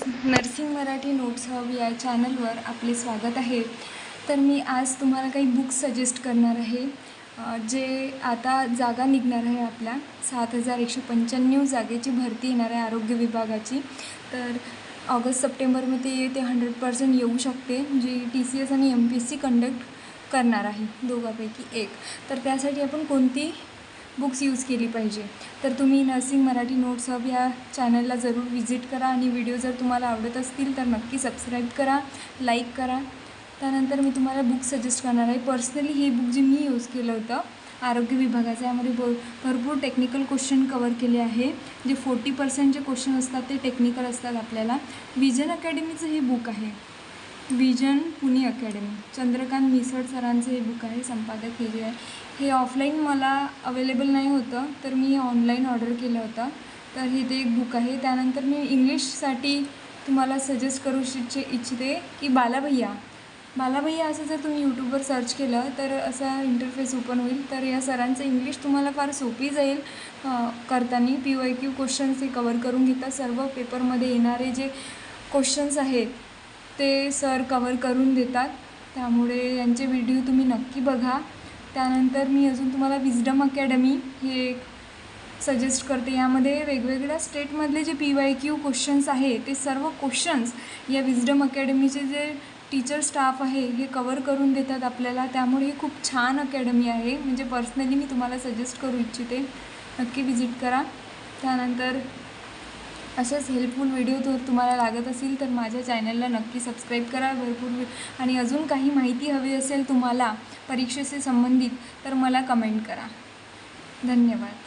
Nursing Marathi notes hub या चॅनलवर आपले स्वागत आहे। तर मी आज तुम्हाला काही बुक्स सजेस्ट करणार आहे जे आता जागा निघणार आहे आपल्या 7195 जागेची भरती येणार आहे आरोग्य विभागाची। तर ऑगस्ट सप्टेंबरमध्ये ते 100% येऊ शकते, जी TCS आणि MPSC कंडक्ट करणार आहे दोघांपैकी एक। तर त्यासाठी आपण कोणती बुक्स यूज केली पाहिजे, तर तुम्ही नर्सिंग मराठी नोट्स हब या चॅनलला जरूर विजिट करा आणि व्हिडिओ जर तुम्हाला आवडत असतील तर नक्की सबस्क्राईब करा, लाईक करा। त्यानंतर मी तुम्हाला बुक सजेस्ट करणार आहे। पर्सनली हे बुक जे मी यूज केलं होतं आरोग्य विभागाचं, यामध्ये भरपूर टेक्निकल क्वेश्चन कवर केले आहे। जे 40% जे क्वेश्चन असतात ते टेक्निकल असतात आपल्याला। विजन अकॅडमीचं हे बुक आहे, विजन पुणे अकॅडमी, चंद्रकांत मिसळ सरांचं हे बुक आहे, संपादक हे जे आहे। हे ऑफलाईन मला अवेलेबल नाही होतं, तर मी ऑनलाईन ऑर्डर केलं होतं। तर हे ते एक बुक आहे। त्यानंतर मी इंग्लिशसाठी तुम्हाला सजेस्ट करू इच्छिते की बालाभैया असं जर तुम्ही यूट्यूबवर सर्च केलं तर असा इंटरफेस ओपन होईल। तर या सरांचं इंग्लिश तुम्हाला फार सोपी जाईल करताना। PYQ क्वेश्चन्स हे कवर करून घेतात, सर्व पेपरमध्ये येणारे जे क्वेश्चन्स आहेत ते सर कवर करून देतात, त्यामुळे यांचे व्हिडिओ तुम्ही नक्की बघा। त्यानंतर मी अजून तुम्हाला विजडम अकॅडमी हे एक सजेस्ट करते। यामध्ये वेगवेगळ्या स्टेटमधले जे PYQ क्वेश्चन्स आहे ते सर्व क्वेश्चन्स या विजडम अकॅडमीचे जे टीचर स्टाफ आहे हे कवर करून देतात आपल्याला, त्यामुळे ही खूप छान अकॅडमी आहे। म्हणजे पर्सनली मी तुम्हाला सजेस्ट करू इच्छिते, नक्की विजिट करा। त्यानंतर असेच हेल्पफुल व्हिडिओ जर तुम्हाला लागत असेल तर माझ्या चॅनलला नक्की सबस्क्राईब करा भरपूर। आणि अजून काही माहिती हवी असेल तुम्हाला परीक्षेशी संबंधित तर मला कमेंट करा। धन्यवाद।